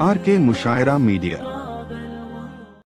R K मुशायरा media.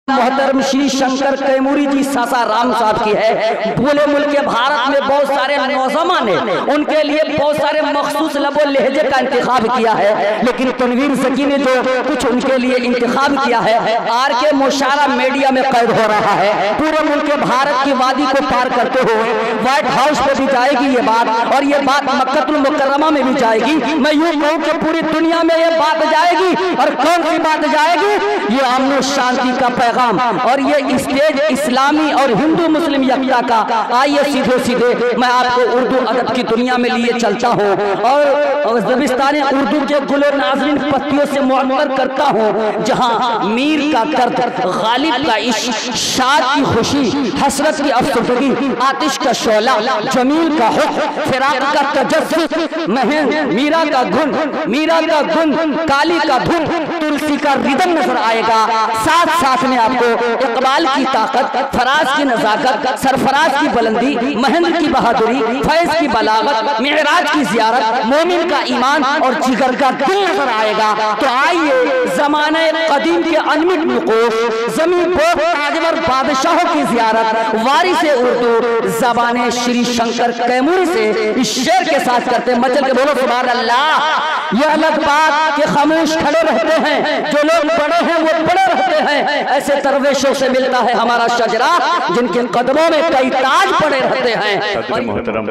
मोहतरम श्री शंकर कैमूरी जी सासाराम साहब की है। पूरे मुल्क के भारत में बहुत सारे नौजवान हैं, उनके लिए बहुत सारे मखसूस लबो लहजे का इंतखाब किया है, लेकिन तनवीर सकी ने जो कुछ उनके लिए इंतखाब किया है आरके मुशायरा मीडिया में कैद हो रहा है। पूरे मुल्क के भारत की वादी को पार करते हुए व्हाइट हाउस पे भी जाएगी ये बात, और ये बात मक्कतुल मुकर्रमा में भी जाएगी। मैं यूं कहूं कि पूरी दुनिया में ये बात जाएगी, और कौन सी बात जाएगी? ये अमन शांति का पैगाम, और ये स्टेज इस्लामी और हिंदू मुस्लिम यकता का। आइए सीधे सीधे मैं आपको उर्दू अदब की दुनिया में लिए चलता हूँ, और ज़बिस्तान उर्दू के गुलो नाज़रीन पत्तियों से मुअत्तर करता हूँ, जहाँ मीर का दर्द, गालिब का इश्क, शाद की खुशी, हसरत की अफसरदगी, आतिश का शोला, जमील का हुक्म, फिराक का तजस्सुस, मीरा का गुन, काली का धुन, तुलसी का रिदम नजर आएगा। साथ साथ में आपको इकबाल की ताकत, फराज की नजाकत, सरफराज की बुलंदी, महेंद्र की बहादुरी, फैज की बलागत, मिहराज की जियारत, मोमिन का ईमान और जिगर का दिल नजर आएगा। तो आइए जमाने कदीम के अनमिट नुकूश, ज़मीन पर ताजवर बादशाहों की जियारत, वारिस उर्दू ज़बाने श्री शंकर कैमूरी से इस शेर के साथ करते मचल के बोलो सुभान अल्लाह। यह अलग बात कि खामोश खड़े रहते हैं, जो लोग बड़े हैं वो बड़े रहते हैं। ऐसे दरवेशों से मिलता है हमारा शजरा, जिनके कदमों में कई ताज पड़े रहते हैं। मोहतरम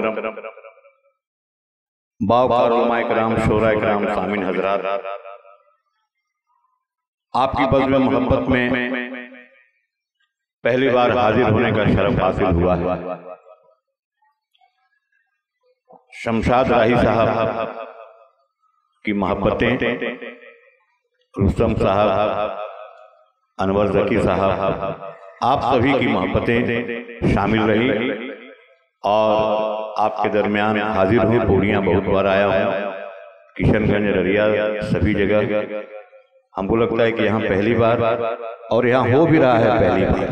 बावकार उलमाए किराम, शोराए किराम, सामीन हजरात, आपकी बज़्म मोहब्बत में पहली बार हाजिर होने का शरफ हासिल हुआ है। शमशाद राही साहब की मोहब्बतें, रुस्तम साहब, अनवर ज़की साहब, आप सभी की मोहब्बतें शामिल रही, और आपके दरमियान हाजिर हुए। पूर्णिया बहुत बार आया हूँ, किशनगंज, ररिया, सभी जगह। हमको लगता है कि यहाँ पहली बार, और यहाँ हो भी रहा है पहली बार।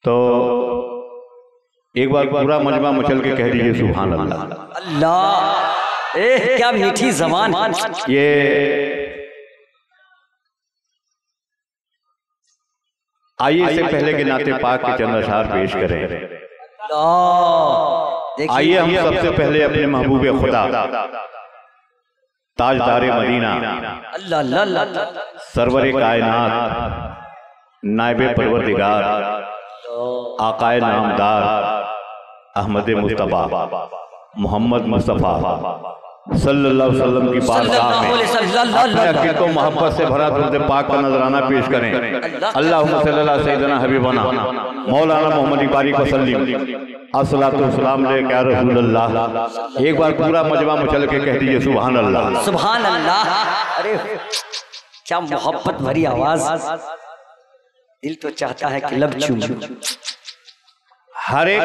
तो एक बार पूरा मजमा मचल के कह दीजिए सुभान अल्लाह। अल्लाह, क्या मीठी ज़बान। ये आइए इससे पहले के नाते पाक के चंद अशआर पेश करें। आइए हम सबसे पहले अपने महबूबे खुदा, ताजदारे मदीना, सरवरे कायनात, नायबे परवरदिगार, आकाए नामदार, अहमद मुस्तफा, मोहम्मद मुस्तफा सल्लल्लाहु अलैहि वसल्लम की बारगाह में अपने को मोहब्बत से भरा दुरूद पाक का नजराना पेश करें। अल्लाहुम्मा सल्ली अला सय्यिदना हबीबना मौलाना मोहम्मद बारिक वसल्लम अस्सलातु वस्सलाम अलैका या रसूलल्लाह। एक बार पूरा मजमा मचल के कह दीजिए सुभान अल्लाह, सुभान अल्लाह। अरे क्या मोहब्बत भरी आवाज, दिल तो चाहता है कि लब चूम। हर एक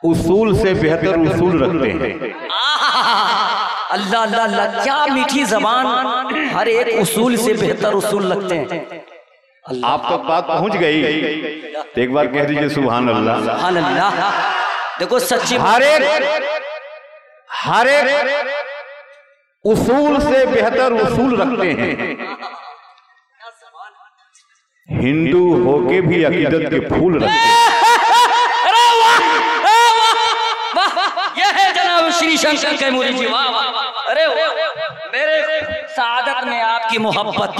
उसूल से बेहतर उसूल रखते हैं। अल्लाह अल्लाह अल्लाह, क्या मीठी जबान। हर एक उसूल से बेहतर उसूल रखते हैं। आप तक बात पहुंच गई, एक बार कह दीजिए सुभान अल्लाह, सुभान अल्लाह। देखो सच्ची, हर एक उसूल से बेहतर उसूल रखते हैं। हिंदू होके भी अकीदत के फूल रखते हैं। श्री शंकर कैमूरी जी, वाह वाह। अरे मेरे सादत में आपकी मोहब्बत,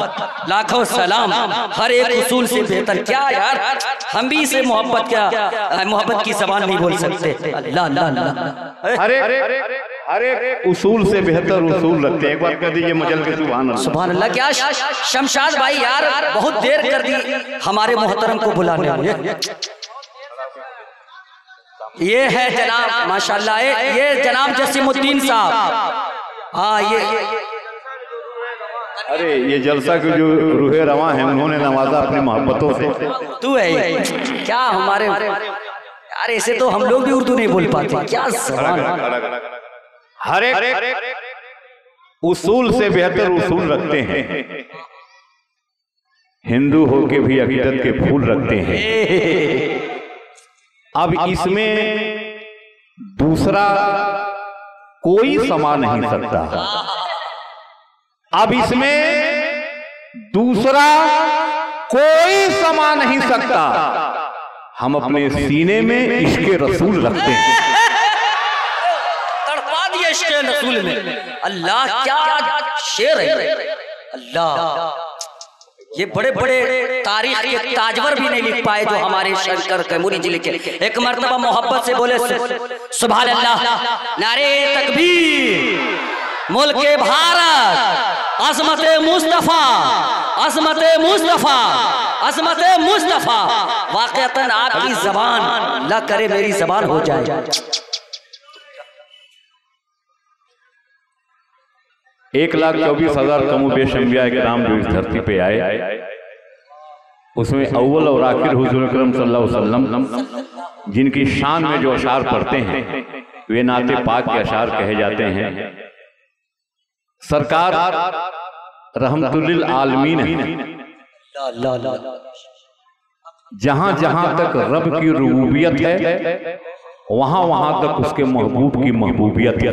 लाखों सलाम। हर एक उसूल से बेहतर, क्या यार, हम भी इसे मोहब्बत, क्या मोहब्बत की जबान नहीं बोल सकते। अल्लाह अल्लाह, हर एक उसूल से बेहतर उसूल रखते हैं। एक बार कह दीजिए मजल के सुभान अल्लाह, सुभान अल्लाह। क्या शमशाद भाई यार, बहुत देर कर दी हमारे मोहतरम को बुलाने में। ये है जनाब, माशाल्लाह, ये जनाब जसीमुद्दीन साहब। हाँ, ये अरे ये जलसा के जो रूहे रवां हैं, उन्होंने नवाजा अपनी मोहब्बतों से। तू है क्या हमारे यार, ऐसे तो हम लोग भी उर्दू नहीं बोल पाते। क्या हर एक उसूल से बेहतर उसूल रखते हैं। हिंदू होके भी अकीदत के फूल रखते हैं। अब इसमें दूसरा कोई समा नहीं सकता। अब इसमें दूसरा कोई समा नहीं सकता। हम अपने सीने में इश्क़े रसूल रखते हैं। तड़पा दिया इश्क़े रसूल में। अल्लाह क्या शेर है अल्लाह। ये बड़े बड़े तारीख के ताजवर भी नहीं लिख पाए जो हमारे शंकर कैमूरी जी लिखे। एक मर्तबा मोहब्बत से बोले सुभान अल्लाह, नारे तकबीर, मुल्के भारत, अज़मत मुस्तफ़ा, अज़मत मुस्तफ़ा, अज़मत मुस्तफ़ा। वाक़अतन आपकी ज़बान, अल्लाह करे मेरी ज़बान हो जाए। 1,24,000 कमोबेश अंबिया किराम जो इस धरती पे आए, उसमें अव्वल और आखिर हुज़ूर अकरम सल्लल्लाहु अलैहि वसल्लम जिनकी शान में जो अशार पढ़ते हैं वे नाते पाक के अशार कहे जाते हैं। सरकार रहमतुल्लिल आलमीन है। जहां जहां तक रब की रुबूबियत है वहां वहां तक उसके महबूब की महबूबियत है।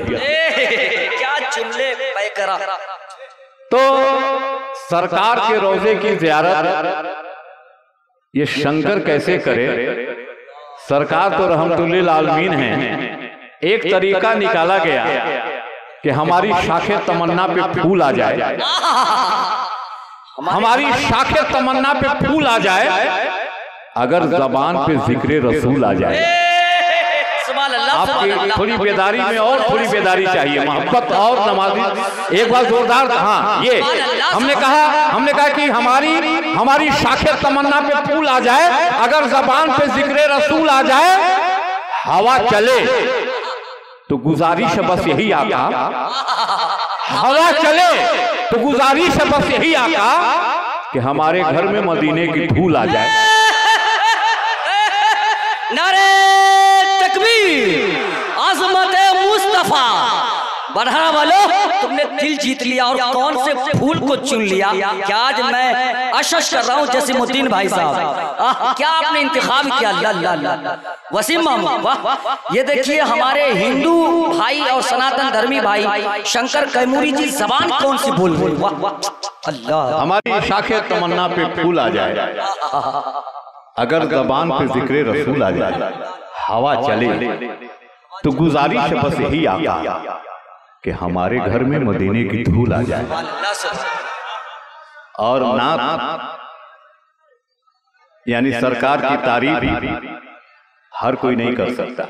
तो सरकार के रोजे की ज़ियारत ये शंकर कैसे करे? सरकार तो रहमतुल्लिल आलमीन है। एक तरीका निकाला गया कि हमारी शाखे तमन्ना पे फूल आ जाए, हमारी शाखे तमन्ना पे फूल आ जाए अगर जबान पे जिक्र रसूल आ जाए। आपकी थोड़ी बेदारी में और थोड़ी बेदारी चाहिए, मोहब्बत और नमाजी। एक बार जोरदार, हाँ ये हमने कहा कि हमारी शाखे तमन्ना पे फूल आ जाए अगर जबान पे जिक्र रसूल आ जाए, हवा चले तो गुजारिश बस यही आका, हवा चले तो गुजारिश बस यही आका कि हमारे घर में मदीने की धूल आ जाए। नारे तकबीर, अज़मत मुस्तफ़ा। बढ़ाना वालों, तुमने दिल जीत लिया और कौन से फूल को चुन लिया। क्या आज मैं अशश कर रहा हूँ जसीमुद्दीन भाई साहब, क्या आपने इंतखाब किया। अल्लाह वसीम मामू, वाह। ये देखिए हमारे हिंदू भाई और सनातन धर्मी भाई शंकर कैमूरी जी जबान कौन सी बोल रहे, वाह अल्लाह। हमारी शाखे तमन्ना पे फूल आ जाए अगर जबान पे जिक्र रसूल आ जाए, हवा चले तो गुजारिश बस यही आका कि हमारे घर में मदीने की धूल आ जाए। और नात यानी सरकार की तारीफ हर कोई नहीं कर सकता।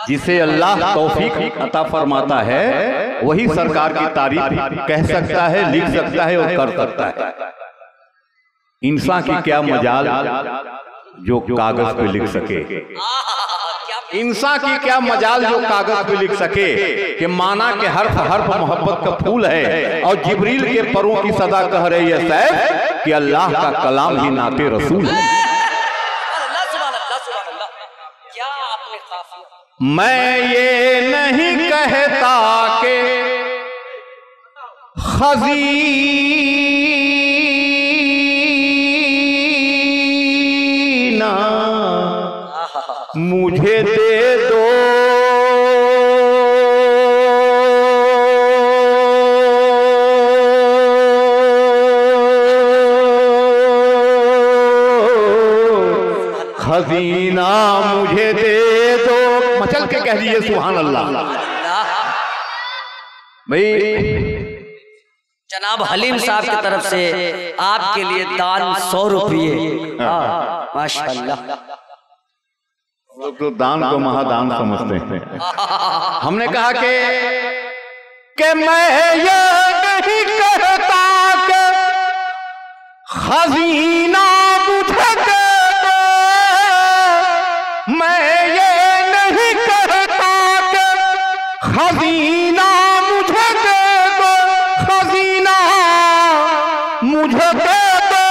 जिसे अल्लाह तौफीक अता फरमाता है वही सरकार की तारीफ कह सकता है, लिख सकता है और कर सकता है। इंसान की क्या मजाल जो कागज पे लिख सके, इंसान की क्या मजाल जो कागज पे लिख सके कि माना के हर्फ हर्फ मोहब्बत का फूल है और जिब्रील के परों की सदा कह रही है सैफ कि अल्लाह का कलाम ही नाते रसूल है। मैं ये नहीं कहता कि खजीना मुझे दे दो, खजीना मुझे दे दो। मचल के कह दीजिए सुभान अल्लाह। भाई जनाब हलीम साहब की तरफ से आपके लिए दान 100 रुपये। माशाअल्लाह। लोग तो दान को महादान समझते हैं। हमने कहा कि मैं ये नहीं कहता कि खजीना मुझे दे दो, मैं ये नहीं कहता कि खजीना मुझे दे दो, खजीना मुझे दे दो।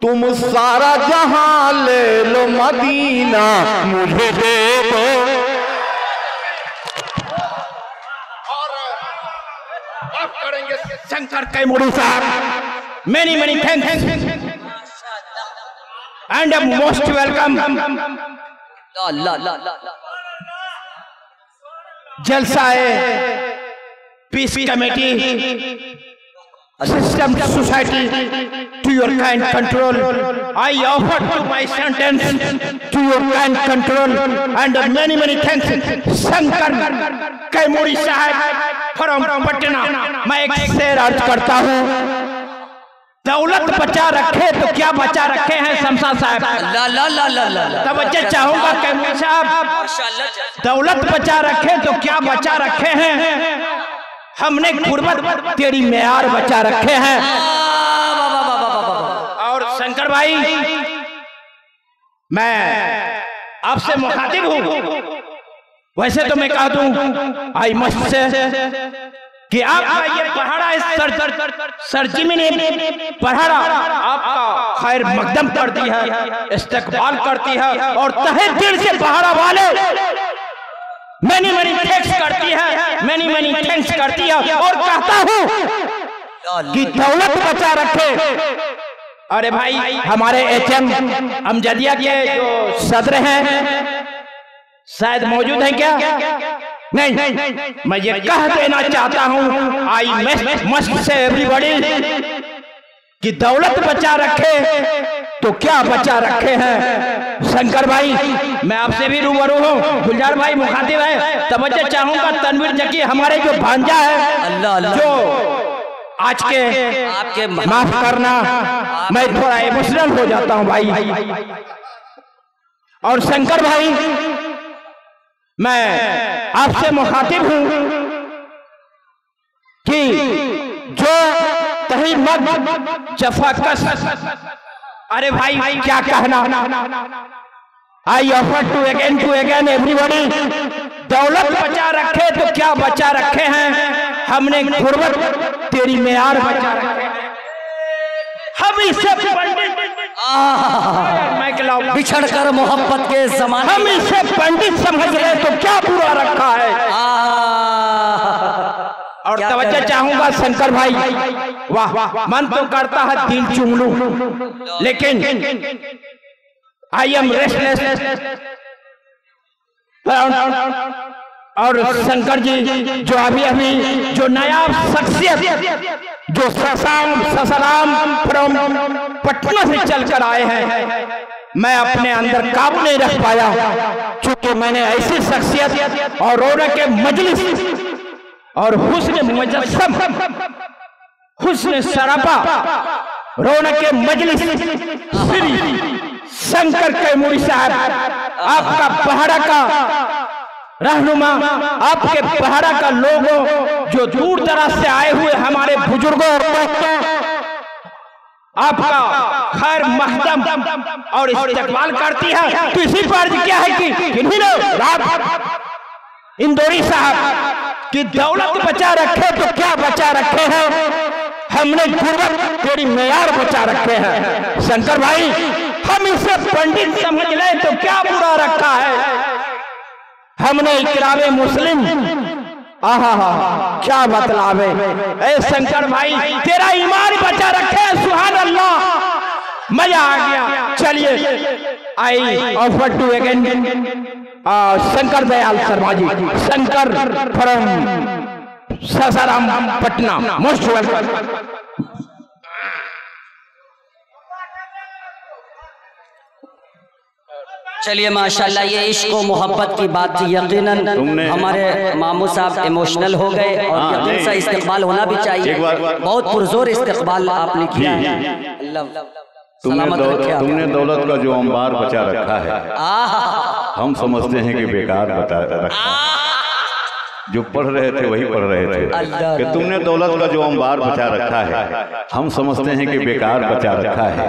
तुम सारा जहां ले लो मदीना मुझे दे दो। और करेंगे शंकर कैमूरी साहब। many thanks and most welcome जलसाए peace committee Assistant Society to your kind control. I offer to my sentence to your kind control and many thanks. Shankar Kaimuri साहब from पटना। मैं एक शेर अर्ज करता हूँ, दौलत बचा रखे तो क्या बचा रखे हैं शमशाद साहब। तवज्जो चाहूंगा कैमूरी साहब, दौलत बचा रखे तो क्या बचा रखे हैं, हमने गुर्बत तेरी मेयार बचा रखे हैं। और शंकर भाई, मैं आपसे मुखातिब हूं, वैसे तो मैं कह दूं आई मस्त से कि आपका ये पहाड़ा सरजमीन पहाड़ा आपका खैर मकदम करती है, इस्तकबाल करती है और तहे दिल से पहाड़ा वाले many thanks करती है, many thanks करती है और कहता हूँ कि दौलत बचा रखे। अरे भाई, हमारे HM अमजदिया के जो सदर हैं शायद मौजूद हैं क्या? नहीं, मैं ये कह देना चाहता हूँ आई मस्ट से एवरीबॉडी कि दौलत बचा रखे तो क्या बचा रखे हैं। शंकर भाई, मैं आपसे भी रूबरू हूँ, गुलजार भाई मुखातिब है, तवज्जो चाहूंगा तनवीर जकी हमारे जो भांजा है, जो आज के आपके माफ करना मैं थोड़ा इमोशनल हो जाता हूँ भाई। और शंकर भाई, मैं आपसे मुखातिब हूँ कि जो तही मत जफाकस, अरे भाई क्या कहना, I offer to again everybody, दौलत बचा रखे तो क्या बचा रखे हैं, हमने गुर्बत तेरी मेयार बचा रखे। हम इसे पंडित बिछड़ कर मोहब्बत के जमाने, हम इसे पंडित समझ रहे तो क्या बुरा रखा है। और तवज्जो चाहूंगा शंकर भाई, वाह मन तो करता है दिल चूम लूं, लेकिन आई एम रेस्टलेस। और शंकर जी जो अभी जो नया शख्सियत जो ससाराम फ्रॉम पटना से चलकर आए हैं, मैं अपने अंदर काबू नहीं रख पाया, क्योंकि मैंने ऐसी शख्सियत और रौनक के मजलिस और हुस्न मुजस्सम, हुस्न सरापा, रौनक के मजलिस श्री शंकर कैमूरी साहब, आपका पहाड़ा का रहनुमा, आपके पहाड़ा का लोगों जो दूर दराज से आए हुए हमारे बुजुर्गों और आपका खैर मकदम और इस्तकबाल करती है। तो इसी पर क्या है कि इंदौरी साहब कि दौलत बचा रखे तो क्या बचा रखे हैं, हमने गुर्बत तेरी मेयार बचा रखे हैं। शंकर भाई, हम इसे पंडित समझ ले तो क्या बुरा रखा है, हमने इकरामे मुस्लिम, आहा क्या मतलब है। ए शंकर भाई, तेरा ईमान बचा रखे, सुभान अल्लाह, मजा आ गया। चलिए, I offer to again Shankar Dayal Sharma ji, Shankar from Sasaram Patna, most welcome. चलिए माशाल्लाह, ये इश्क और मोहब्बत की बात थी, यकीनन हमारे मामू साहब इमोशनल हो गए और यकीन से इस्तकबाल होना भी चाहिए। बहुत पुरजोर इस्तकबाल आपने किया है। तुमने दौलत का जो अंबार बचा रखा है, हम समझते हैं कि बेकार बचा रखा है। जो पढ़ रहे थे वही पढ़ रहे थे कि तुमने दौलत का जो अंबार बचा रखा है, हम समझते हैं कि बेकार बचा रखा है।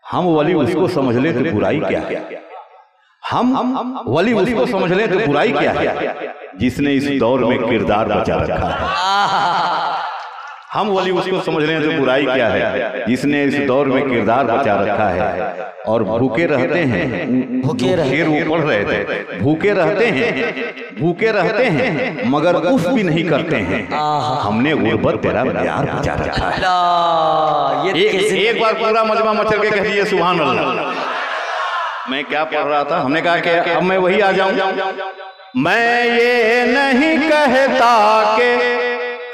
हम वली उसको समझ ले तो बुराई क्या है, हम वली उसको समझ ले तो बुराई क्या है, जिसने इस दौर में किरदार बचा रखा है। हम वली उसको समझ रहे हैं जो बुराई क्या है, जिसने इस दौर में किरदार बचा रखा है और भूखे रहते हैं। भूखे शेर वो पढ़ रहे थे, भूखे रहते हैं मगर उफ भी नहीं करते हैं। हमने गुर्बत तेरा प्यार बचा रखा है। एक बार पूरा मजमा मचल के कह दिए सुभान अल्लाह। मैं क्या पढ़ रहा था, हमने कहा कि अब मैं वही आ जाऊं। मैं ये नहीं कहता कि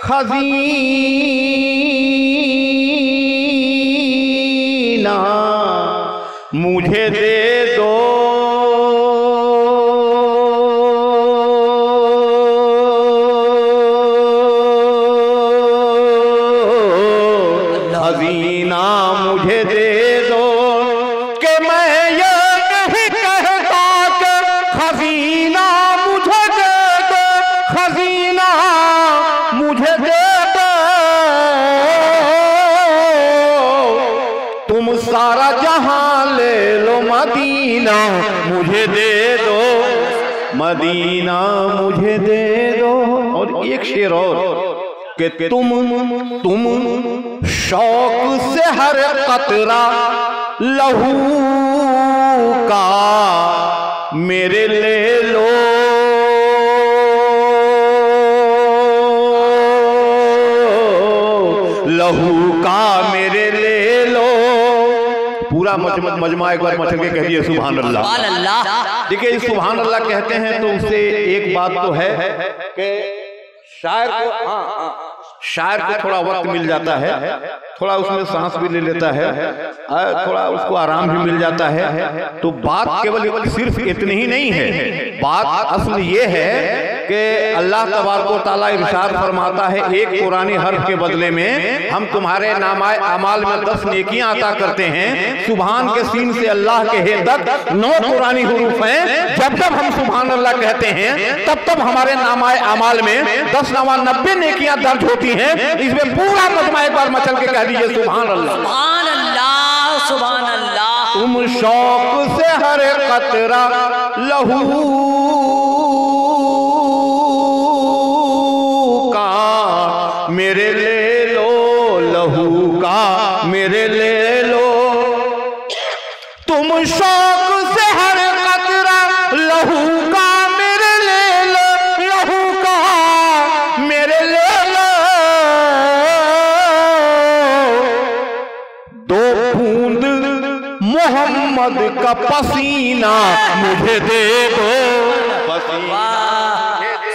खजीना मुझे दे दो, खजीना मुझे दे दो, कि मैं ये नहीं कहता कि खजीना मुझे दे दो, खजीना मुझे दे दो। तुम सारा जहां ले लो, मदीना मुझे दे दो, मदीना मुझे दे दो। और एक शेर और कि तुम शौक से हर कतरा लहू का मेरे ले लो, लहू का मेरे ले लो। पूरा मजमा एक बार मचल के कह दिए सुभान अल्लाह। देखिए इस सुभान अल्लाह कहते हैं तो उससे एक बात तो है कि शायर को थोड़ा वक्त मिल जाता है, थोड़ा उसमें सांस भी ले लेता है, थोड़ा उसको आराम भी मिल जाता है। तो बात केवल सिर्फ इतनी ही नहीं है, बात असल ये है कि अल्लाह तबारक व तआला इरशाद फरमाता है, एक कुरानी हर्फ के बदले में हम तुम्हारे नामाए अमाल में 10 नेकियां अता करते हैं। सुभान के सीन से अल्लाह के हे तक 9 कुरानी हुरूफ हैं। जब जब हम सुभान अल्लाह कहते हैं तब तब हमारे नामाए अमाल में 10 नवा 90 नेकियां दर्ज होती हैं। इसमें पूरा मजमा एक बार मचल के कह दीजिए सुभान अल्लाह, सुभान अल्लाह, सुभान अल्लाह। तुम शौक से हर कतरा लहू का मेरे ले लो, लहू का मेरे ले लो। तुम शौक से हर कतरा लहू का मेरे ले लो, लहू का मेरे ले लो। दो बूंद मोहम्मद का पसीना मुझे दे दो,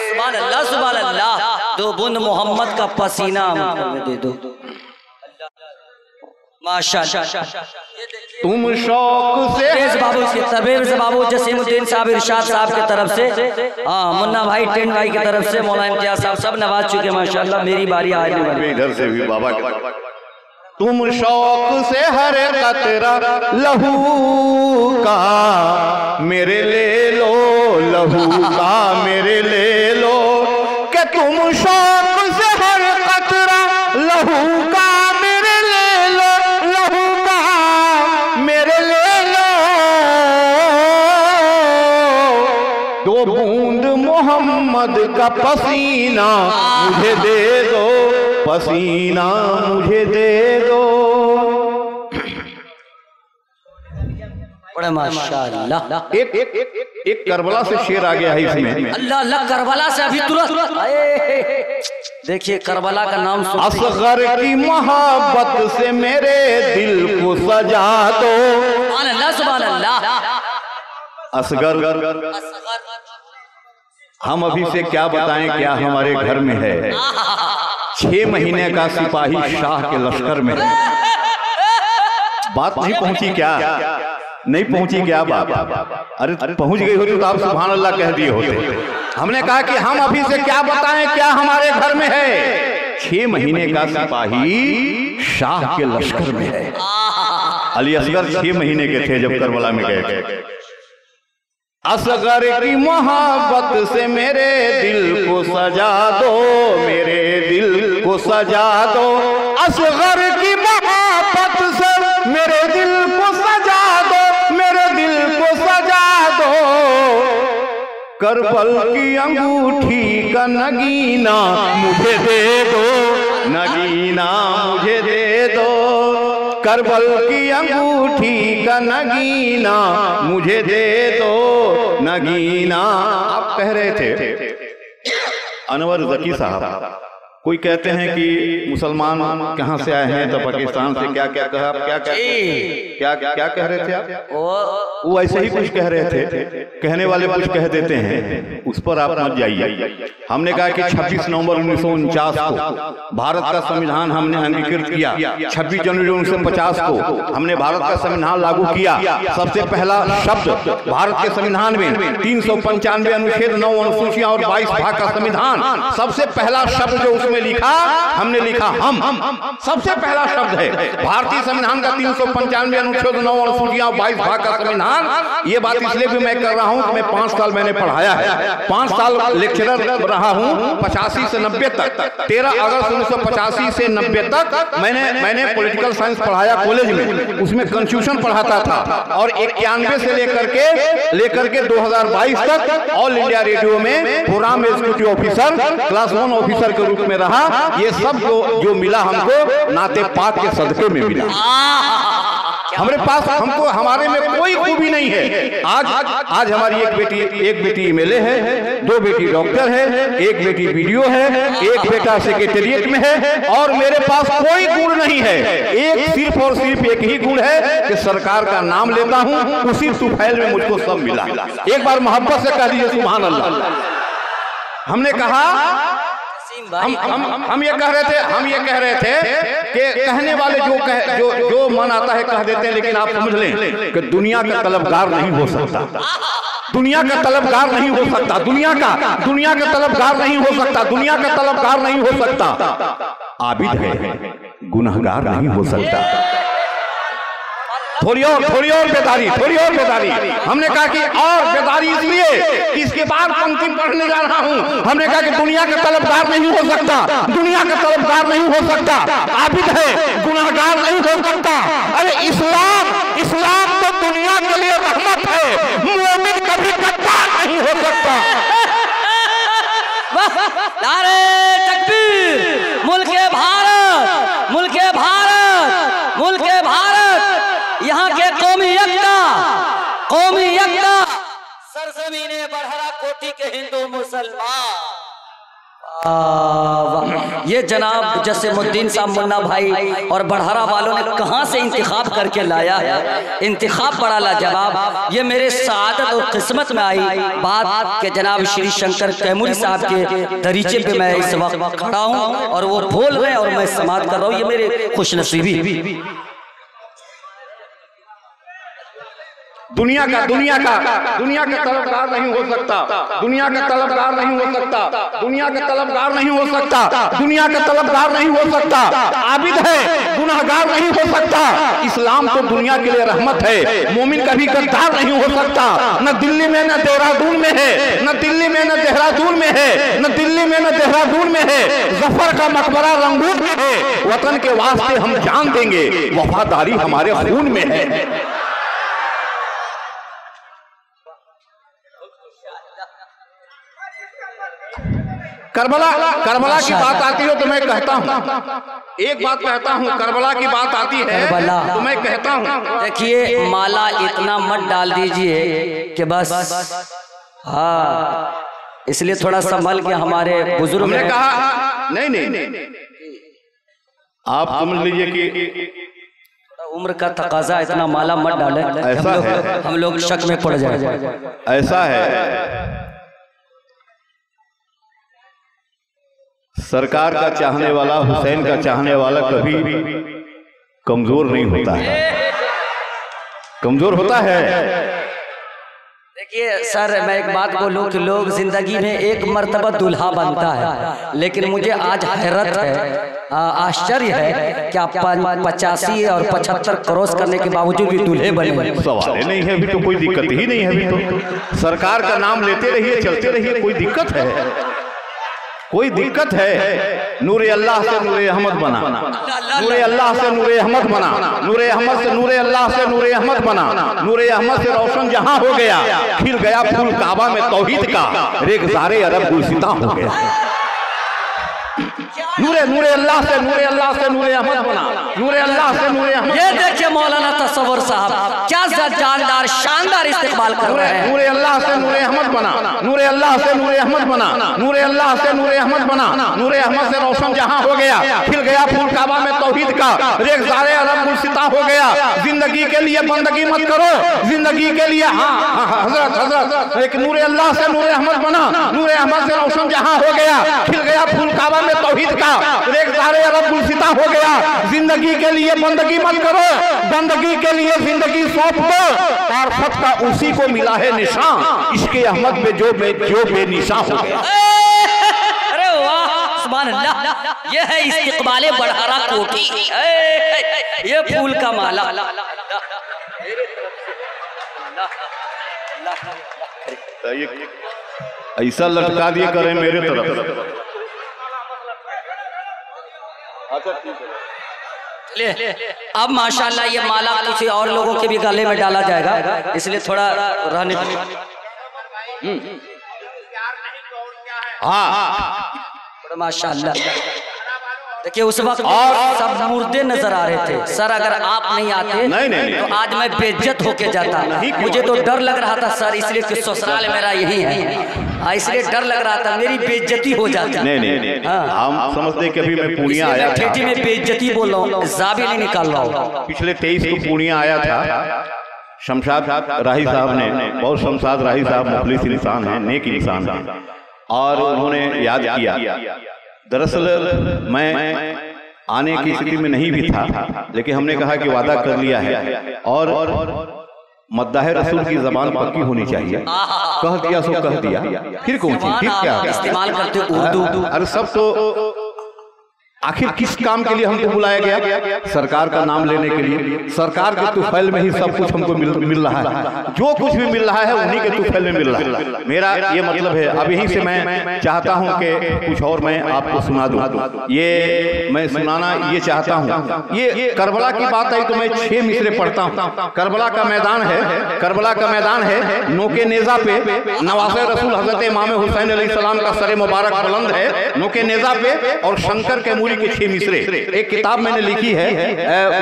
सुभान अल्लाह, सुभान अल्लाह। 2 बूंद मोहम्मद का पसीना मुझे दे दो, माशाअल्लाह। तुम शौक से बाबू के तबीर से बाबू जसीमुद्दीन साहब इरशाद साहब की तरफ से, हाँ मुन्ना भाई टेंट भाई की तरफ से, मौलाना इम्तियाज साहब सब नवाज चुके माशाअल्लाह। मेरी बारी आज इधर से भी बाबा के। तुम शौक से हर कतरा लहू का मेरे ले लो, लहू का मेरे ले लो। कि तुम शौक से हर कतरा लहू का मेरे ले लो, लहू का मेरे ले लो। 2 बूंद मोहम्मद का पसीना मुझे दे दो, पसीना मुझे दे दो। बड़े माशाअल्लाह। एक करबला से शेर आ गया है इसमें। अल्लाह अल्लाह, करबला से अभी तुरंत देखिए करबला का नाम सुन। असगर की मोहब्बत से मेरे दिल को सजा दो, सुभान अल्लाह, सुभान अल्लाह। असगर हम अभी से क्या बताएं क्या हमारे घर में है। 6 महीने का सिपाही शाह के लश्कर में है। बात नहीं पहुंची क्या? नहीं पहुंची क्या बात? अरे पहुंच गई होती तो आप सुभान अल्लाह कह दिए होते। हमने कहा कि हम अभी से क्या बताएं क्या हमारे घर में है। 6 महीने का सिपाही शाह के लश्कर में है। अली असगर 6 महीने के थे जब करबला में गए थे। असगर की मोहब्बत से मेरे दिल को सजा दो, मेरे दिल को सजा दो। असगर की मोहब्बत से मेरे दिल को सजा दो, मेरे दिल को सजा दो। करबल की अंगूठी का नगीना मुझे दे दो, नगीना मुझे दे दो, करबल की अंगूठी का नगीना मुझे दे दो नगीना। आप कह रहे थे अनवर जकी साहब, कोई कहते हैं कि मुसलमान कहाँ से आए हैं तो पाकिस्तान से, क्या क्या कहा आप, क्या क्या कह रहे थे आप? वो ऐसे ही कुछ कह रहे थे, कहने वाले कुछ कह देते हैं, उस पर आप मत जाइए। हमने कहा कि 26 नवंबर 1949 को भारत का संविधान हमने अंगीकृत किया, 26 जनवरी 1950 को हमने भारत का संविधान लागू किया। सबसे पहला शब्द भारत के संविधान में 395 अनुच्छेद 9 अनुसूचियां और 22 भाग का संविधान, सबसे पहला शब्द जो उसमें लिखा, हमने लिखा हम। सबसे पहला शब्द है भारतीय संविधान का 395 अनुच्छेद 9 अनुसूचियां और 22 भाग का संविधान। ये बात इसलिए भी मैं कर रहा हूं कि मैं 5 साल मैंने पढ़ाया है, 5 साल लेक्चरर रहा हूं, 85 से 90 तक। 13 अगस्त 1985 से 90 तक मैंने पॉलिटिकल साइंस पढ़ाया कॉलेज में, उसमें कॉन्स्टिट्यूशन पढ़ाता था। और 91 से लेकर के 2022 तक ऑल इंडिया रेडियो में programme executive officer, class 1 officer के रूप में रहा। ये सब जो मिला हमको नाते पाक के सदके में मिला। हमारे पास हमको हमारे में कोई खूबी नहीं है। आज हमारी एक बेटी एमएलए है, 2 बेटी डॉक्टर है, 1 बेटी बीडीओ है, 1 बेटा सेक्रेटेरिएट में है, और मेरे पास कोई गुण नहीं है। सिर्फ और सिर्फ एक ही गुण है कि सरकार का नाम लेता हूं, उसी सुफैल में मुझको सब मिला। एक बार मोहब्बत से कह दीजिए सुभान अल्लाह। हमने कहा हम ये कह रहे थे कि कहने वाले जो मन आता है कह देते हैं, लेकिन आप समझ लें कि दुनिया का तलबगार नहीं हो सकता, दुनिया का तलबगार नहीं हो सकता, दुनिया का तलबगार नहीं हो सकता, दुनिया का तलबगार नहीं हो सकता। आबिद है, गुनहगार नहीं हो सकता। थोड़ी और बेदारी। हमने कहा कि और बेदारी इसलिए कि इसके बाद पंक्ति पढ़ने जा रहा हूं। हमने कहा कि दुनिया का तलबगार नहीं हो सकता, दुनिया का तलबगार नहीं हो सकता, आबिद है, गुनहगार नहीं हो सकता। अरे इस्लाम तो दुनिया के लिए रहमत है, मोमिन कभी गद्दार नहीं हो सकता। नारे तकबीर, मुल्के भारत, मुल्के भारत, मुल्के भारत, यहाँ के कौमी एकता, सरजमीने बढ़हरा कोटि के हिंदू मुसलमान। ये जनाब जसीमुद्दीन साहब मुन्ना भाई और बढ़हरा वालों ने कहां से इंतखाब करके लाया है, इंतखाब बड़ा लाजवाब। ये मेरे सादत और किस्मत में आई बात के जनाब श्री शंकर कैमूरी साहब के दरीचे पे मैं इस वक्त खड़ा हूं और वो बोल रहे हैं और मैं समाप्त कर रहा हूं। ये मेरे खुशनसीबी। दुनिया का तलबगार नहीं हो सकता, दुनिया का तलबगार नहीं हो सकता, दुनिया का तलबगार नहीं हो सकता, दुनिया का तलबगार नहीं हो सकता। आबिद है, गुनहगार नहीं हो सकता। इस्लाम तो दुनिया के लिए रहमत है, मोमिन कभी गद्दार नहीं हो सकता। न दिल्ली में न देहरादून में है, न दिल्ली में न देहरादून में है, न दिल्ली में न देहरादून में है। जफर का मकबरा रंगून में है। वतन के वास्ते हम जान देंगे, वफादारी हमारे खून में है। करबला की बात आती है तो मैं कहता हूँ, एक बात कहता हूँ, करबला की बात आती है तो मैं कहता हूँ। देखिए माला इतना मत डाल दीजिए कि बस, हाँ, इसलिए थोड़ा संभल के हमारे बुजुर्ग ने कहा नहीं, आप समझ लीजिए कि उम्र का तकाजा इतना माला मत डाले, हम लोग शक में पड़ जाए। ऐसा है, सरकार का चाहने वाला, हुसैन का चाहने वाला कभी कमजोर नहीं होता है, कमजोर होता है। देखिए सर, मैं एक बात बोलूं कि लोग जिंदगी में एक मर्तबा दुल्हा बनता है, लेकिन मुझे आज हैरत है, आश्चर्य है कि आप 85 और 75 क्रॉस करने के बावजूद भी दूल्हे बने। सवाल नहीं है, अभी तो कोई दिक्कत ही नहीं है। अभी तो सरकार का नाम लेते रहिए, चलते रहिए, कोई दिक्कत है? कोई दिक्कत है? नूरे अल्लाह से नूरे अहमद बना, नूरे अल्लाह से नूरे अहमद बना, नूरे अहमद से नूरे अल्लाह से नूरे अहमद बना, नूरे अहमद से रोशन जहां हो गया, खिल गया फूल काबा में तौहीद का, रेगज़ारे अरब गुलसिता हो गया। नूरे अल्लाह से नूरे अहमद बना, नूरे अल्लाह से नूरे अहमद। ये देखिए मौलाना तसव्वुर साहब क्या जानदार शानदार इस्तेमाल कर रहे हैं। नूरे अल्लाह से नूरे अहमद बना, नूरे अल्लाह से नूरे अहमद बना, नूरे अल्लाह से नूरे अहमद बना, नूरे अहमद से रोशन जहां हो गया, खिल गया फूल काबा में तौहीद का, रेखसारे अरब गुलसिता हो गया। जिंदगी के लिए बंदगी मत करो, जिंदगी के लिए हजरत एक नूरे अल्लाह से नूरे अहमद बना, नूरे अहमद से रोशन जहां हो गया, खिल गया फूल काबा में तौहीद का, रेखसारे अरब गुलसिता हो गया। जिंदगी के लिए बंदगी मत करो, बंदगी के लिए जिंदगी सौंप दो। मार्फत का उसी को मिला है निशान, इसके अहमद में जो बेनिशान हो गया। अरे वाह सुभान अल्लाह, ये है इस्तिकबाले बढ़ारा कोठी, ये फूल का माला। ऐसा लटका दिए करें मेरे तरफ। अच्छा ठीक है, ले अब माशाल्लाह ये माला किसी और लोगों के भी गले में डाला जाएगा, इसलिए थोड़ा रहने। हाँ माशाल्लाह। देखिए उस वक्त सब मुर्दे नजर आ रहे थे। सर अगर आप नहीं आते नहीं। तो आज मैं बेइज्जत होके जाता। मुझे तो डर लग रहा था सर, इसलिए कि ससुराल मेरा यही है, इसलिए डर लग रहा था मेरी बेइज्जती हो जाती। नहीं हम समझते कि अभी मैं पूर्णिया आया था। ठेठी में बेइज्जती बोल रहा हूँ, जाबिल नहीं निकाल रहा हूँ। पिछले 23 को पूर्णिया आया था। शमशाद राही साहब ने, बहुत शमशाद राही साहब मुखलिस इंसान हैं, नेक इंसान हैं, और उन्होंने याद किया। दरअसल मैं आने की स्थिति में नहीं भी था, लेकिन हमने कहा कि वादा कर लिया है और मद्दाह रसूल की जबान पक्की होनी चाहिए। कह दिया सो कह दिया, फिर कौन सी, फिर क्या इस्तेमाल करते उर्दू। अरे सब तो आखिर किस काम के लिए हमको बुलाया गया? सरकार का नाम लेने के लिए। सरकार के तुफैल में ही सब कुछ हमको मिल रहा है, जो कुछ भी मिल रहा है उन्हीं के तुफैल में मिल रहा है। मेरा ये मतलब है। अब यहीं से मैं चाहता हूं कि कुछ और मैं आपको सुना दूं। ये मैं सुनाना ये चाहता हूं। ये करबला की बात आई तो मैं 6 मिसरे पढ़ता हूं। करबला का मैदान है, करबला का मैदान है। नोके नेजा पे नवासे रसूल हजरत इमाम हुसैन अलैहिस्सलाम का सर मुबारक बुलंद है नोके नेजा पे, और शंकर के मूरी के 6 मिसरे। एक किताब मैंने लिखी है,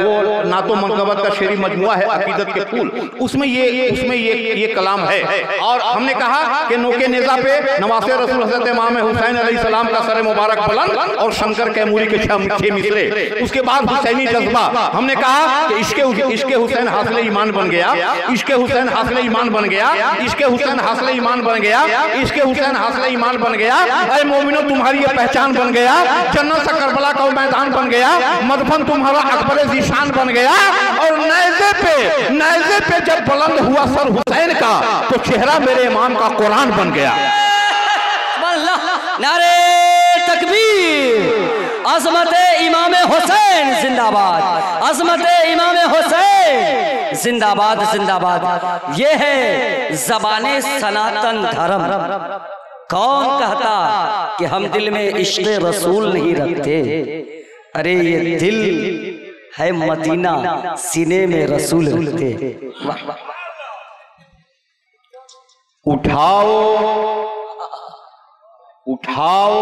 वो नातो मनकबत का शेरी मजमुआ है, अकीदत के फूल। उसमें ये कलाम है। और हमने कहा कि नोके नेजा पे नवासे रसूल हजरत इमाम हुसैन अलैहिस्सलाम का सर मुबारक बुलंद और शंकर के मूरी के 6 मिसरे। उसके बाद हुसैनी जज्बा। हमने कहा कि इश्के हुसैन हासिल ईमान बन गया, इश्के हुसैन हासिल ईमान बन गया, इश्के हुसैन हासिल ईमान बन गया, इश्के हुसैन हासिल ईमान बन गया। अरे मोमिनो तुम्हारी ये पहचान बन गया, जन्नत से करबला का मैदान बन गया, मदफन तुम्हारा अकबर ज़ीशान बन गया। और नेज़े पे जब बुलंद हुआ सर हुसैन का, तो चेहरा मेरे इमाम का कुरान बन गया। नारे तकबीर, अज़मत इमाम हुसैन जिंदाबाद, अज़मत इमाम हुसैन जिंदाबाद जिंदाबाद। ये है ज़बाने सनातन धर्म। कौन कहता कि हम दिल में इश्क़ रसूल नहीं रखते? अरे ये दिल है मदीना, सीने में रसूल रखते। उठाओ उठाओ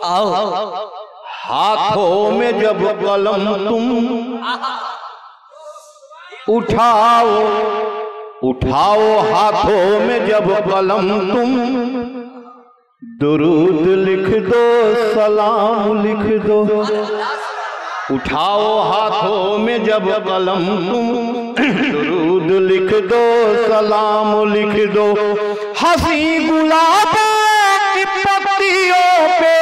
आओ हाथों में जब कलम तुम, उठाओ उठाओ हाथों में जब कलम तुम, दुरूद लिख दो सलाम लिख दो। उठाओ हाथों में जब कलम तुम, दुरूद लिख दो सलाम लिख दो। हंसी गुलाबों की पत्तियों पे,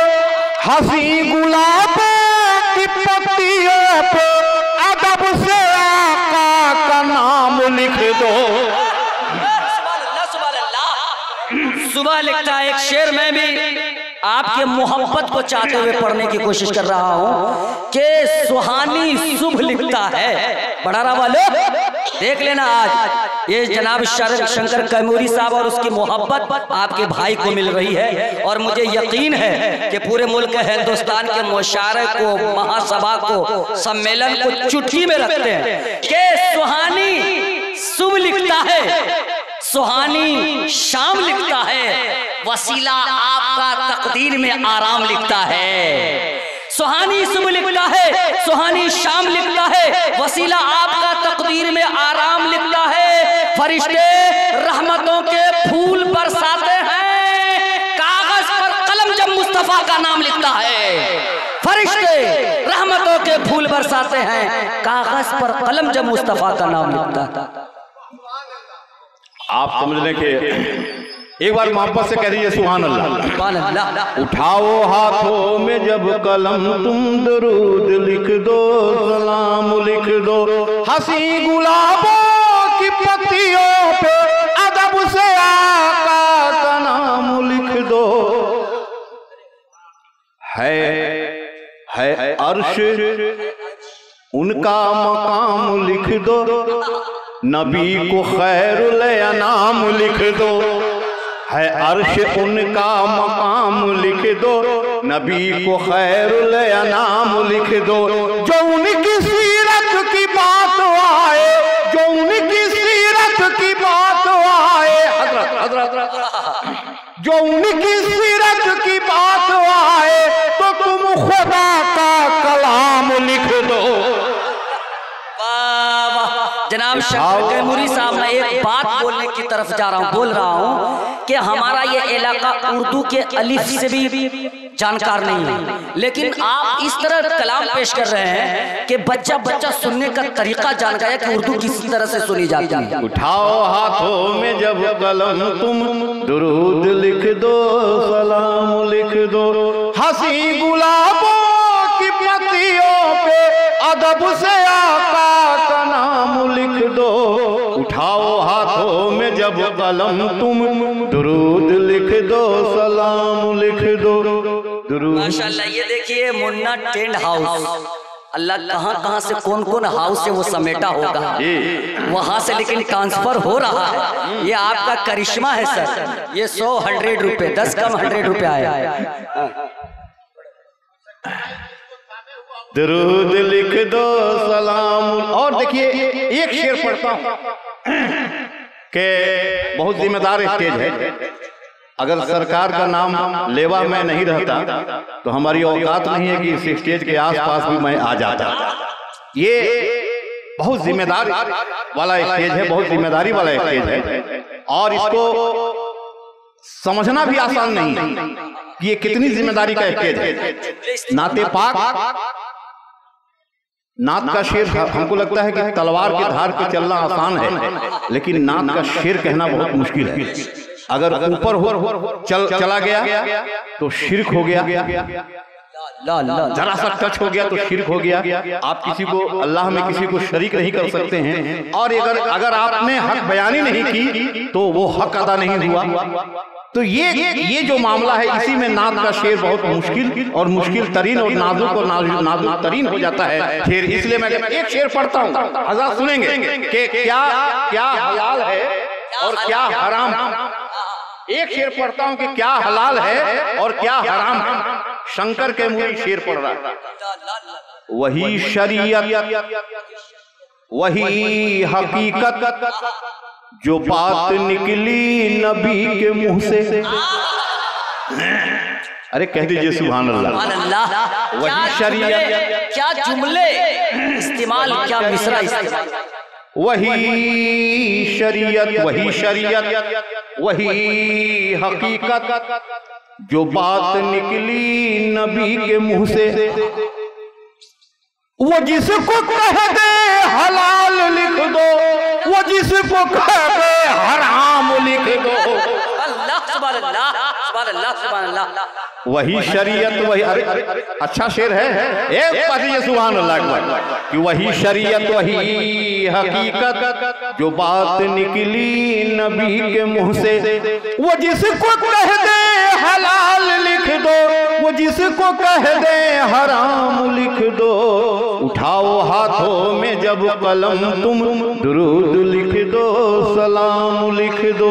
हंसी गुलाबों की पत्तियों पे, अदब से आका का नाम लिख दो। सुबह लिखता है एक शेर में भी आपके मोहब्बत को चाहते हुए पढ़ने की कोशिश कर रहा हूं कि सुहानी शुभ लिखता है। बढ़ारा वाले देख लेना, आज ये जनाब शंकर कैमूरी साहब और उसकी मोहब्बत आपके भाई को मिल रही है। और मुझे यकीन है कि पूरे मुल्क हिंदुस्तान के मुशायरे को, महासभा को, सम्मेलन को चुटकी में रखते हैं कि सुहानी शुभ लिखता है, सुहानी शाम लिखता है, वसीला आपका तकदीर में आराम लिखता है। सुहानी सुबह लिखता है, सुहानी शाम लिखता है, वसीला आपका तकदीर में आराम लिखता है। फरिश्ते रहमतों के फूल बरसाते हैं, कागज पर कलम जब मुस्तफा का नाम लिखता है। फरिश्ते रहमतों के फूल बरसाते हैं, कागज पर कलम जब मुस्तफा का नाम लिखता है। आप समझ लें कि एक बार मोहब्बत से कह दीजिए सुभान अल्लाह। सुभान अल्लाह। उठाओ हाथों में जब कलम तुम दरूद लिख दो, सलाम लिख दो, हंसी गुलाबों की पत्तियों पे अदब से आका का नाम लिख दो। है अर्श उनका मकाम लिख दो, नबी को खैरुल अनाम लिख दो। है अर्श उनका मकाम लिख दो, नबी को खैरुल अनाम लिख दो। जो उनकी सीरत की बात आए, जो उनकी सीरत की बात आए, जो उनकी सीरत की बात आए तो तुम खुदा का कलाम लिख दो। जनाब शफीक तैमूरी साहब, मैं एक बात बोलने की तरफ जा रहा हूँ, बोल रहा हूँ कि हमारा ये इलाका उर्दू के अलिफ से भी जानकार नहीं है, लेकिन आप इस तरह कलाम पेश कर रहे हैं कि बच्चा बच्चा सुनने का तरीका जान गया कि उर्दू किस तरह से सुनी जाती है। उठाओ हाथों में जब कलम तुम दुरूद लिख दो, सलाम लिख दो, हंसी गुलाबों की पत्तियों पे अदब से आका का नाम लिख दो। उठाओ हाथों में जब कलम तुम दुरूद लिख दो, सलाम लिख दो। माशाल्लाह, ये देखिए मुन्ना टेंट हाउस, अल्लाह कहाँ कहाँ से कौन कौन हाउस से वो समेटा होगा वहां से, लेकिन ट्रांसफर हो रहा है। ये आपका करिश्मा है सर। ये 100 रुपए 10 कम 100 रुपए आया। दुरूद लिख दो, सलाम। और देखिए एक शेर पढ़ता हूं कि बहुत जिम्मेदार स्टेज है। अगर सरकार का नाम लेवा मैं नहीं रहता तो हमारी औकात नहीं है कि इस स्टेज के आसपास भी मैं आ जाता। ये बहुत जिम्मेदार वाला स्टेज है, बहुत जिम्मेदारी वाला स्टेज है, और इसको समझना भी आसान नहीं है कि ये कितनी जिम्मेदारी का स्टेज है। नाते पाक, नात का शेर हमको लगता है कि तलवार की धार पे चलना आसान है, लेकिन नात का शेर कहना बहुत मुश्किल है। अगर ऊपर हो चला गया तो शिर्क हो गया, जरा सा टच हो गया तो शिर्क हो गया। आप किसी को अल्लाह में किसी को शरीक नहीं कर सकते हैं, और अगर आपने हक बयानी नहीं की तो वो हक अदा नहीं हुआ। तो ये जो मामला है, इसी में नात का शेर बहुत मुश्किल और मुश्किल तरीन और नाजुक और नाजुक तरीन हो जाता है शेर। इसलिए मैं एक शेर पढ़ता हूँ, हज़रात सुनेंगे कि क्या क्या हलाल है और क्या हराम। एक शेर पढ़ता हूँ कि क्या हलाल है और क्या हराम। शंकर के मुरी शेर पढ़ रहा है। वही शरीयत, वही हकीकत, जो बात निकली नबी के मुंह से। अरे कह दीजिए सुभान अल्लाह। वही शरीयत, क्या जुमले इस्तेमाल, क्या मिसरा इस्तेमाल। वही शरीयत, वही शरीयत, वही हकीकत, जो बात निकली नबी के मुंह से। वो जिसको कह दे हलाल लिख दो, वो जिसको कह दे हराम लिख दो। अल्लाह सुभान अल्लाह, सुभान अल्लाह, सुभान अल्लाह। वही शरीयत, वही, अरे अच्छा शेर है, एक बात ये सुभान अल्लाह कि वही शरीयत, वही हकीकत, जो बात निकली नबी के मुंह से। वो जिसको कह दे हलाल लिख दो, वो जिसको कह दे हराम लिख दो। उठाओ हाथों में जब कलम तुम दुरूद लिख दो, सलाम लिख दो।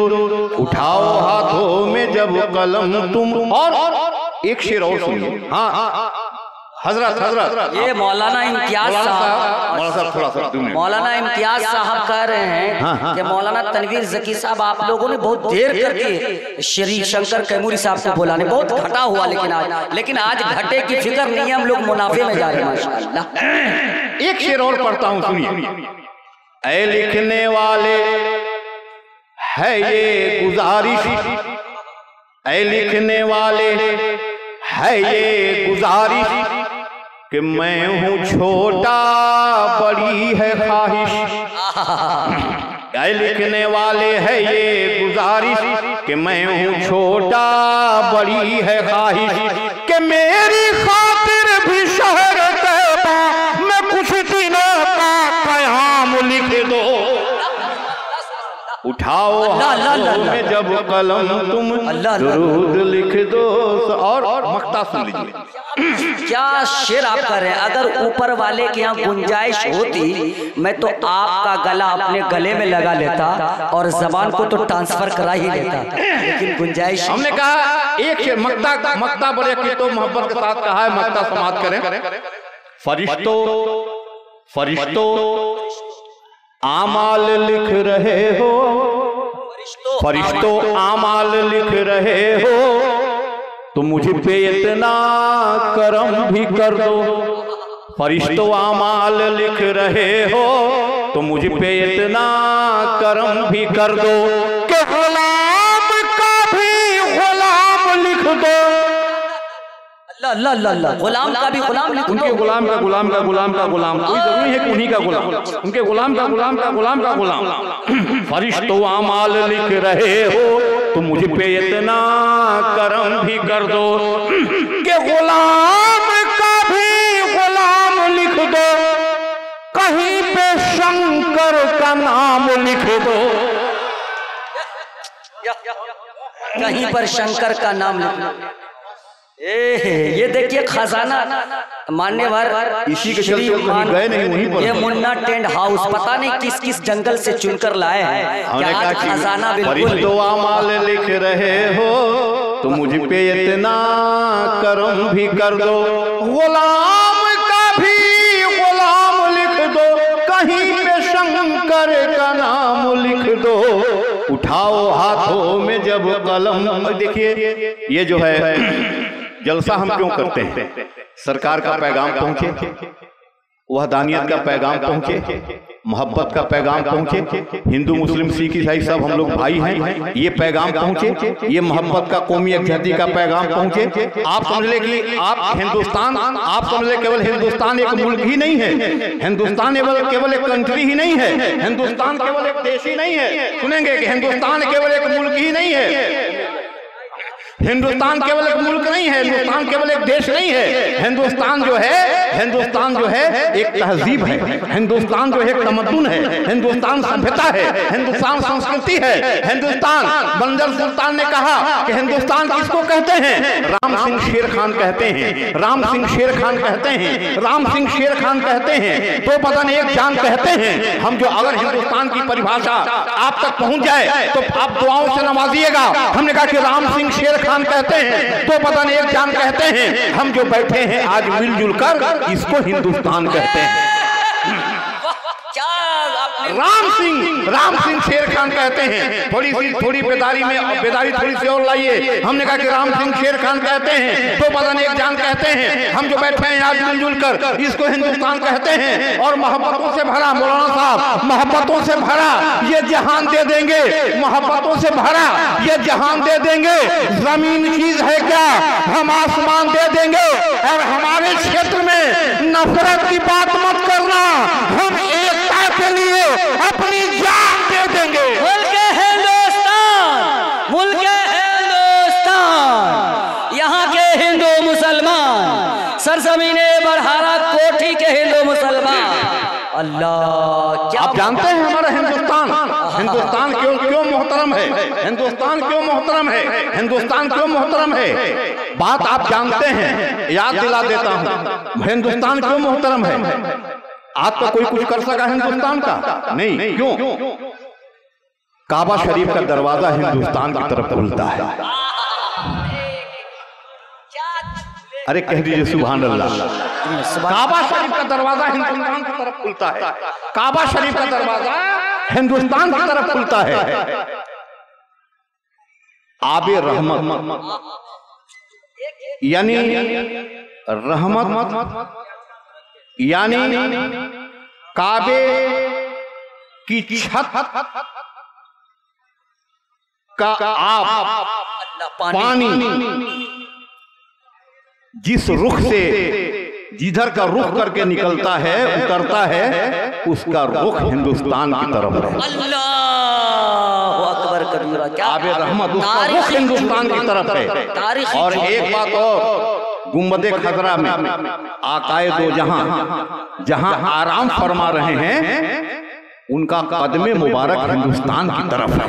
उठाओ हाथों में जब कलम तुम। और एक शेर और सुनिए। हाँ, हजरत हजरत ये मौलाना इम्तियाज साहब, मौलाना साहब थोड़ा सा 2 मिनट। मौलाना इम्तियाज साहब कह रहे हैं कि मौलाना तनवीर ज़की साहब आप लोगों ने बहुत देर करके श्री शंकर कैमूरी साहब को बुलाने, बहुत घटा हुआ लेकिन आज घटे की फिक्र नहीं है, हम लोग मुनाफे में जा रहे हैं माशाअल्लाह। एक शेर और पढ़ता हूँ, सुनिए। ऐ लिखने वाले है ये गुजारिश, ऐ लिखने वाले है ये गुजारिश कि मैं हूँ छोटा बड़ी है ख्वाहिश। ऐ लिखने वाले है ये गुजारिश कि मैं हूँ छोटा बड़ी है ख्वाहिश कि मेरी खातिर भी शहर तैबा में कुछ दिनों का क़याम लिख दो। उठाओ हाथों में जब कलम तुम दुरूद लिख दो। और मक्ता सुन लीजिए, क्या शेर आप कर रहे हैं। अगर ऊपर वाले के यहाँ गुंजाइश होती मैं तो आपका गला अपने गले में लगा लेता और जबान को तो ट्रांसफर करा ही लेता, लेकिन गुंजाइश। हमने कहा एक शेर मक्ता बड़े की तो मोहब्बत के साथ कहा है, मक्ता समाप्त करें। फरिश्तों आमाल लिख रहे हो, फरिश्तों आमाल लिख रहे हो, तो मुझे पे इतना करम भी कर दो। फरिश्तों आमाल लिख रहे हो तो मुझे पे इतना करम भी कर दो कि गुलाम का भी गुलाम लिख दो। अल्लाह, गुलाम का भी गुलाम लिख दो। उनके गुलाम का गुलाम का गुलाम का गुलाम, कोई जरूरी है कि उन्हीं का गुलाम, उनके गुलाम का गुलाम का गुलाम का गुलाम। फरिश्तों आमाल लिख रहे हो तो मुझे पे इतना करम भी कर दो कि गुलाम का भी गुलाम लिख दो, कहीं पे शंकर का नाम लिख दो। कहीं पर शंकर का नाम लिख दो। ये देखिए खजाना मान्यवर इसी के चलते गए नहीं वहीं पर। ये मुन्ना टेंट हाउस पता नहीं किस किस जंगल से चुनकर लाए हैं। आज खजाना बिल्कुल तो आमाल लिख रहे हो तो मुझे पे इतना करम भी कर दो। गुलाम का भी गुलाम लिख दो, कहीं पे शंकर का नाम लिख दो। उठाओ हाथों में जब कलम। देखिए ये जो है जलसा हम क्यों करते हैं, सरकार का पैगाम पहुंचे, वहदानियत का पैगाम पहुंचे, मोहब्बत का पैगाम पहुंचे, हिंदू मुस्लिम सिख ईसाई सब हम लोग भाई हैं, ये पैगाम पहुंचे, ये मोहब्बत का कौमी यकजहती का पैगाम पहुंचे। आप समझ ले कि आप हिंदुस्तान, आप समझ ले केवल हिंदुस्तान एक मुल्क ही नहीं है, हिंदुस्तान केवल एक कंट्री ही नहीं है, हिंदुस्तान केवल एक देश ही नहीं है। सुनेंगे कि हिंदुस्तान केवल एक मुल्क ही नहीं है, हिंदुस्तान केवल एक मुल्क नहीं है, हिंदुस्तान केवल एक देश नहीं है। हिंदुस्तान जो है एक तहजीब है, हिंदुस्तान जो है एक तमद्दुन है, हिंदुस्तान सभ्यता है, हिंदुस्तान संस्कृति है। हिंदुस्तान, बंदर सुल्तान ने कहा कि हिंदुस्तान किसको कहते हैं? राम सिंह शेर खान कहते हैं, राम सिंह शेर खान कहते हैं, राम सिंह शेर खान कहते हैं, दो बदन एक जान कहते हैं। हम जो अगर हिंदुस्तान की परिभाषा आप तक पहुंच जाए तो आप दुआओं से नवाजिएगा। हमने कहा कि राम सिंह शेर खान कहते हैं, दो बदन एक जान कहते हैं। हम जो बैठे हैं आज मिलजुल कर इसको हिंदुस्तान कहते हैं। राम सिंह शेर खान कहते हैं। थोड़ी बेदारी में बेदारी थोड़ी सी और लाइए। हमने कहा कि राम सिंह शेर खान कहते हैं, दो बदन एक जान कहते हैं। हम जो बैठे हैं आज मिलजुल कर इसको हिंदुस्तान कहते हैं। और मोहब्बतों से भरा, मौलाना साहब, मोहब्बतों से भरा ये जहान दे देंगे, मोहब्बतों से भरा ये जहान दे देंगे। जमीन चीज है क्या, हम आसमान दे देंगे। और हमारे क्षेत्र में नफरत की बात मत करना, हम एकता के लिए अपनी जान दे देंगे। मुल्क हिंदुस्तान, मुल्क हिंदुस्तान, यहाँ के हिंदू मुसलमान, सरजमीने बरहारा कोठी के हिंदू मुसलमान। अल्लाह, क्या आप जानते हैं हमारा हिंदुस्तान, हिंदुस्तान क्यों मोहतरम है, हिंदुस्तान क्यों मोहतरम है, हिंदुस्तान क्यों मोहतरम है। बात आप जानते हैं, याद दिला देता हूँ, हिंदुस्तान क्यों मोहतरम है। आज तो कोई कुछ कर सका हिंदुस्तान का नहीं, क्यों? काबा शरीफ का दरवाजा हिंदुस्तान की तरफ खुलता है। अरे कह दीजिए सुभान अल्लाह। काबा शरीफ का दरवाजा हिंदुस्तान की तरफ खुलता है, काबा शरीफ का दरवाजा हिंदुस्तान की तरफ खुलता है। आबे रहमत यानी रहमत यानी काबे की छत का आप पानी जिस रुख से जिधर का रुख करके निकलता है उतरता है उसका रुख हिंदुस्तान की तरफ है। अल्लाहु अकबर कबीरा। क्या आबे रहमत उसका रुख हिंदुस्तान की तरफ है। और एक बात और, गुंबदे खजरा में आकाए दो जहां आराम फरमा रहे हैं उनका कदमे मुबारक हिंदुस्तान की तरफ है।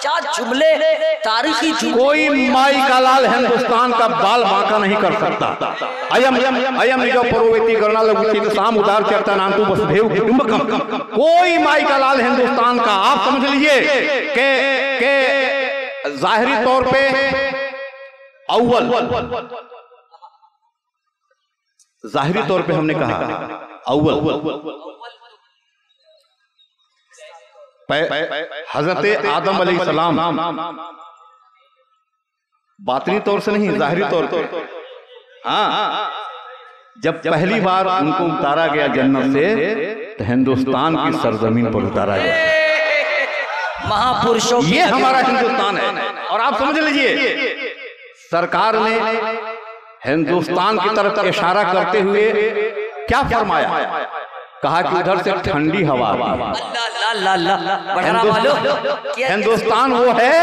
क्या जुमले तारीखी कोई माई का लाल हिंदुस्तान का बाल बांका नहीं कर सकता। अयम निजो परोवेती करना लगुचित साम उदार चर्चा नांतु वसुदेव कुटुंबकम। कोई माई का लाल हिंदुस्तान का, आप समझ लीजिए के जाहिरी तौर पे अव्वल, जाहिरी तौर पे हमने कहा अव्वल हजरत आदम अलैहिस्सलाम, बातनी तौर से नहीं जाहिरी तौर पर। हाँ, जब पहली बार उनको उतारा गया जन्नत से तो हिंदुस्तान की सरजमीन पर उतारा गया। महापुरुषों, ये हमारा हिंदुस्तान है। और आप समझ लीजिए सरकार ने हिंदुस्तान की तरफ इशारा करते हुए क्या फरमाया, कहा कि उधर से ठंडी हवा हिंदुस्तान वो है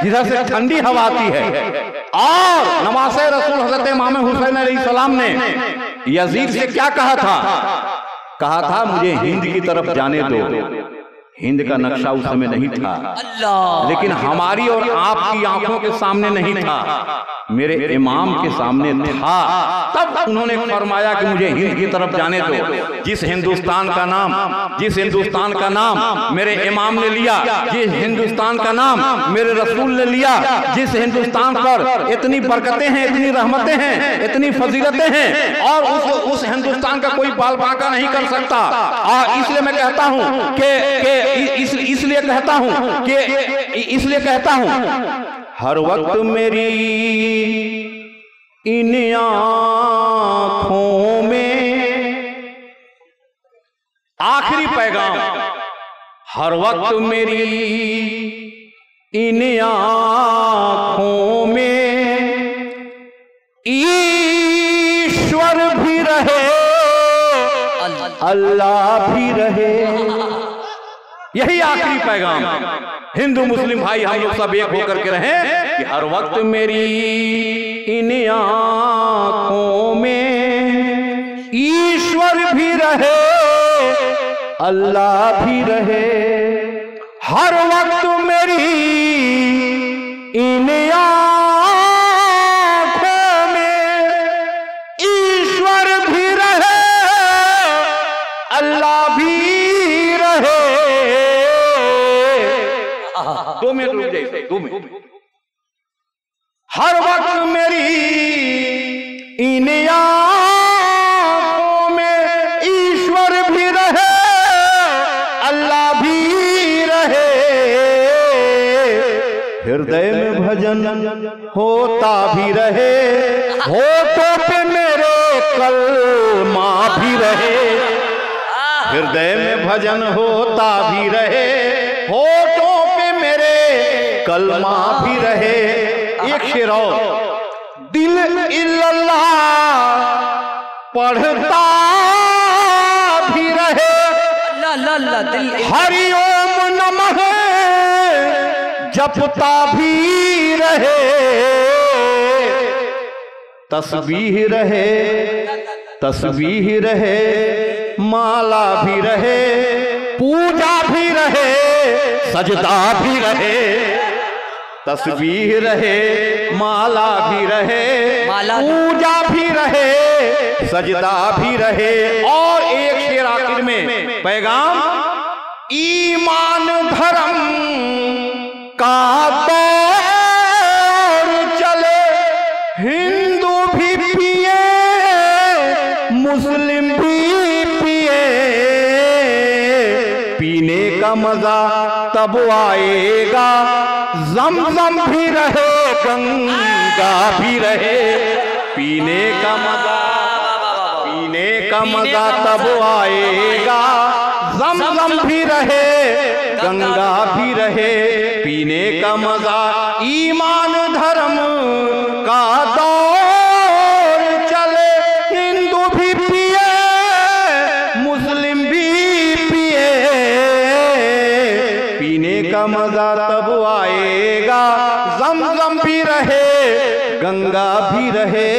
जिधर से ठंडी हवा आती है। और नवासे रसूल हजरत इमाम हुसैन अलैहिस्सलाम ने यजीद से क्या कहा था मुझे हिंद की तरफ जाने दो। हिंद का नक्शा उस समय नहीं था, लेकिन हमारी और आपकी आंखों के सामने नहीं था, मेरे इमाम के सामने था। तब उन्होंने फरमाया कि मुझे हिंद की तरफ जाने दो। जिस हिंदुस्तान का नाम मेरे इमाम ने लिया, जिस हिंदुस्तान का नाम मेरे रसूल ने लिया, जिस हिंदुस्तान पर इतनी बरकतें हैं, इतनी रहमतें हैं, इतनी फजीलतें हैं, और उस हिंदुस्तान का कोई बाल बांका नहीं कर सकता। इसलिए मैं कहता हूं कि इसलिए कहता हूं हर वक्त मेरी इन आँखों में, आखिरी पैगाम, हर वक्त मेरी इन आँखों में ईश्वर भी रहे, अल्लाह भी रहे। यही आखिरी पैगाम। हिंदू मुस्लिम भाई हम लोग सब एक होकर के रहें कि हर वक्त मेरी इन आँखों में ईश्वर भी रहे, अल्लाह भी रहे। हर वक्त मेरी इन आँखों में ईश्वर भी रहे, अल्लाह भी रहे। 2 मिनट रुक जाइए, 2 मिनट। हर वक्त मेरी इन आँखों में ईश्वर भी रहे, अल्लाह भी रहे। हृदय में भजन होता भी रहे, होठों पे मेरे कलमा भी रहे। हृदय में भजन होता भी रहे, होठों पे मेरे कलमा भी रहे। एक शेर और, दिल इल्लल्लाह पढ़ता भी रहे, हरि ओम नमः जपता भी रहे। तस्बीह रहे, माला भी रहे, पूजा भी रहे, सजदा भी रहे। तस्बीह रहे, माला भी रहे, पूजा भी रहे, सजदा भी रहे। और एक शेर आखिर में पैगाम, ईमान धर्म का दौर चले, हिंदू पीने का मजा तब आएगा, ज़मज़म भी रहे गंगा भी रहे। पीने का मजा तब आएगा, ज़मज़म भी रहे गंगा भी रहे। पीने का मजा ईमान धर्म का दौर चले, हिंदू भी पिए मुस्लिम भी पिए। पीने का मजा तब आएगा, ज़मज़म भी रहे गंगा भी रहे।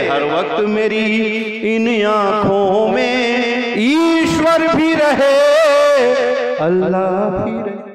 हर वक्त मेरी इन आँखों में ईश्वर भी रहे, अल्लाह भी रहे।